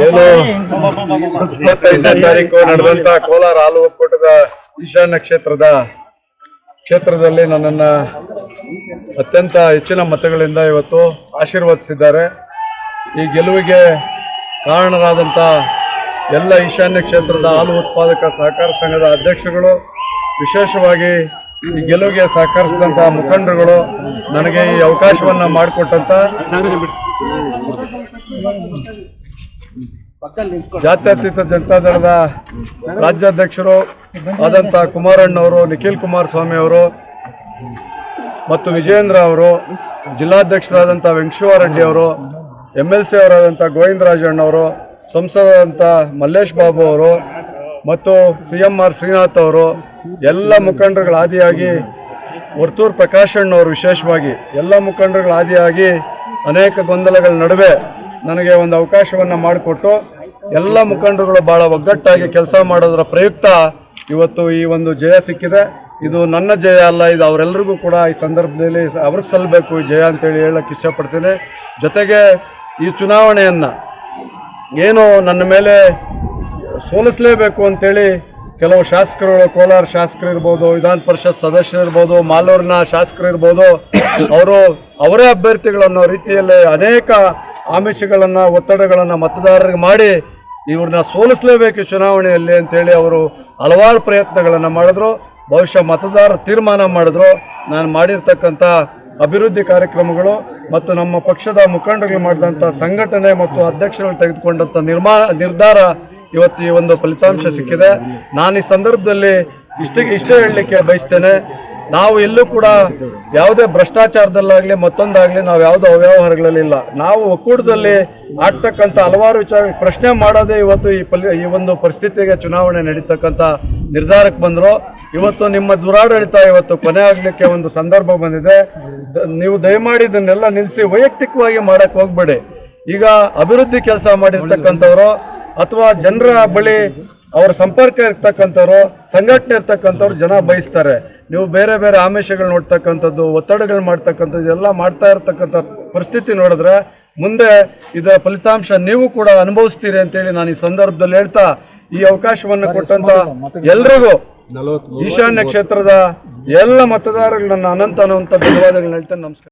ಏನು 25ನೇ ತಾರೀಕು ನಡೆದಂತ ಕೋಲಾರ ಹಾಲು ಒಕ್ಕೂಟದ ಈಶಾನ್ಯ ಕ್ಷೇತ್ರದಲ್ಲಿ ನನ್ನನ್ನ ಅತ್ಯಂತ ಹೆಚ್ಚಿನ ಮತಗಳಿಂದ ಇವತ್ತು ಆಶೀರ್ವದಿಸಿದ್ದಾರೆ. ಈ ಗೆಲುವಿಗೆ ಕಾರಣರಾದಂಥ ಎಲ್ಲ ಈಶಾನ್ಯ ಕ್ಷೇತ್ರದ ಹಾಲು ಉತ್ಪಾದಕ ಸಹಕಾರ ಸಂಘದ ಅಧ್ಯಕ್ಷರುಗಳು, ವಿಶೇಷವಾಗಿ ಈ ಗೆಲುವಿಗೆ ಸಹಕರಿಸಿದಂಥ ಮುಖಂಡರುಗಳು, ನನಗೆ ಈ ಅವಕಾಶವನ್ನು ಮಾಡಿಕೊಟ್ಟಂತ ಜಾತ್ಯತೀತ ಜನತಾದಳದ ರಾಜ್ಯಾಧ್ಯಕ್ಷರು ಆದಂಥ ಕುಮಾರಣ್ಣವರು, ನಿಖಿಲ್ ಕುಮಾರಸ್ವಾಮಿ ಅವರು ಮತ್ತು ವಿಜಯೇಂದ್ರ ಅವರು, ಜಿಲ್ಲಾಧ್ಯಕ್ಷರಾದಂಥ ವೆಂಕಟೇಶ್ವರರೆಡ್ಡಿ ಅವರು, MLC ಅವರಾದಂಥ ಗೋವಿಂದರಾಜಣ್ಣವರು, ಸಂಸದರಾದಂಥ ಮಲ್ಲೇಶ್ ಬಾಬು ಅವರು ಮತ್ತು CMR ಶ್ರೀನಾಥ್ ಅವರು, ಎಲ್ಲ ಮುಖಂಡರುಗಳ ಆದಿಯಾಗಿ ವರ್ತೂರು ಪ್ರಕಾಶಣ್ಣವರು, ವಿಶೇಷವಾಗಿ ಎಲ್ಲ ಮುಖಂಡರುಗಳ ಆದಿಯಾಗಿ ಅನೇಕ ಗೊಂದಲಗಳ ನಡುವೆ ನನಗೆ ಒಂದು ಅವಕಾಶವನ್ನು ಮಾಡಿಕೊಟ್ಟು ಎಲ್ಲ ಮುಖಂಡರುಗಳು ಭಾಳ ಒಗ್ಗಟ್ಟಾಗಿ ಕೆಲಸ ಮಾಡೋದರ ಪ್ರಯುಕ್ತ ಇವತ್ತು ಈ ಒಂದು ಜಯ ಸಿಕ್ಕಿದೆ. ಇದು ನನ್ನ ಜಯ ಅಲ್ಲ, ಇದು ಅವರೆಲ್ಲರಿಗೂ ಕೂಡ ಈ ಸಂದರ್ಭದಲ್ಲಿ ಅವ್ರಿಗೆ ಸಲ್ಲಬೇಕು ಈ ಜಯ ಅಂತೇಳಿ ಹೇಳಕ್ಕೆ ಇಷ್ಟಪಡ್ತೀನಿ. ಜೊತೆಗೆ ಈ ಚುನಾವಣೆಯನ್ನು ಏನು ನನ್ನ ಮೇಲೆ ಸೋಲಿಸಲೇಬೇಕು ಅಂತೇಳಿ ಕೆಲವು ಶಾಸಕರುಗಳು, ಕೋಲಾರ ಶಾಸಕರು ಇರ್ಬೋದು, ವಿಧಾನ ಪರಿಷತ್ ಸದಸ್ಯರು ಇರ್ಬೋದು, ಮಾಲೂರಿನ ಶಾಸಕರು ಇರ್ಬೋದು, ಅವರೇ ಅಭ್ಯರ್ಥಿಗಳನ್ನೋ ರೀತಿಯಲ್ಲಿ ಅನೇಕ ಆಮಿಷಗಳನ್ನು, ಒತ್ತಡಗಳನ್ನು ಮತದಾರರಿಗೆ ಮಾಡಿ ಇವ್ರನ್ನ ಸೋಲಿಸಲೇಬೇಕು ಚುನಾವಣೆಯಲ್ಲಿ ಅಂತೇಳಿ ಅವರು ಹಲವಾರು ಪ್ರಯತ್ನಗಳನ್ನು ಮಾಡಿದ್ರು. ಬಹುಶಃ ಮತದಾರ ತೀರ್ಮಾನ ಮಾಡಿದ್ರು. ನಾನು ಮಾಡಿರ್ತಕ್ಕಂಥ ಅಭಿವೃದ್ಧಿ ಕಾರ್ಯಕ್ರಮಗಳು ಮತ್ತು ನಮ್ಮ ಪಕ್ಷದ ಮುಖಂಡರುಗಳು ಮಾಡಿದಂಥ ಸಂಘಟನೆ ಮತ್ತು ಅಧ್ಯಕ್ಷರುಗಳು ತೆಗೆದುಕೊಂಡಂಥ ನಿರ್ಧಾರ ಇವತ್ತು ಈ ಒಂದು ಫಲಿತಾಂಶ ಸಿಕ್ಕಿದೆ. ನಾನು ಈ ಸಂದರ್ಭದಲ್ಲಿ ಇಷ್ಟೇ ಹೇಳಲಿಕ್ಕೆ ಬಯಸ್ತೇನೆ, ನಾವು ಎಲ್ಲೂ ಕೂಡ ಯಾವುದೇ ಭ್ರಷ್ಟಾಚಾರದಲ್ಲಾಗಲಿ ಮತ್ತೊಂದಾಗಲಿ ನಾವು ಯಾವುದೋ ಅವ್ಯವಹಾರಗಳಲ್ಲಿಲ್ಲ. ನಾವು ಒಕ್ಕೂಟದಲ್ಲಿ ಆಗ್ತಕ್ಕಂಥ ಹಲವಾರು ವಿಚಾರ ಪ್ರಶ್ನೆ ಮಾಡೋದೇ ಇವತ್ತು ಈ ಒಂದು ಪರಿಸ್ಥಿತಿಗೆ ಚುನಾವಣೆ ನಡೀತಕ್ಕಂಥ ನಿರ್ಧಾರಕ್ಕೆ ಬಂದರು. ಇವತ್ತು ನಿಮ್ಮ ದುರಾಡಳಿತ ಇವತ್ತು ಕೊನೆ ಆಗಲಿಕ್ಕೆ ಒಂದು ಸಂದರ್ಭ ಬಂದಿದೆ. ನೀವು ದಯಮಾಡಿ ಇದನ್ನೆಲ್ಲ ನಿಲ್ಲಿಸಿ ವೈಯಕ್ತಿಕವಾಗಿ ಮಾಡಕ್ಕೆ ಹೋಗ್ಬೇಡಿ. ಈಗ ಅಭಿವೃದ್ಧಿ ಕೆಲಸ ಮಾಡಿರ್ತಕ್ಕಂಥವ್ರು ಅಥವಾ ಜನರ ಬಳಿ ಅವರ ಸಂಪರ್ಕ ಇರ್ತಕ್ಕಂಥವ್ರು, ಸಂಘಟನೆ ಇರ್ತಕ್ಕಂಥವ್ರು ಜನ ಬಯಸ್ತಾರೆ. ನೀವು ಬೇರೆ ಬೇರೆ ಆಮಿಷಗಳು ನೋಡ್ತಕ್ಕಂಥದ್ದು, ಒತ್ತಡಗಳು ಮಾಡ್ತಕ್ಕಂಥದ್ದು ಎಲ್ಲ ಮಾಡ್ತಾ ಇರ್ತಕ್ಕಂಥ ಪರಿಸ್ಥಿತಿ ನೋಡಿದ್ರೆ ಮುಂದೆ ಇದರ ಫಲಿತಾಂಶ ನೀವು ಕೂಡ ಅನುಭವಿಸ್ತೀರಿ ಅಂತೇಳಿ ನಾನು ಈ ಸಂದರ್ಭದಲ್ಲಿ ಹೇಳ್ತಾ, ಈ ಅವಕಾಶವನ್ನು ಕೊಟ್ಟಂತ ಎಲ್ರಿಗೂ ಈಶಾನ್ಯ ಕ್ಷೇತ್ರದ ಎಲ್ಲ ಮತದಾರರಿಗೆ ನನ್ನ ಅನಂತ ಧನ್ಯವಾದಗಳನ್ನ ಹೇಳ್ತೇನೆ. ನಮಸ್ಕಾರ.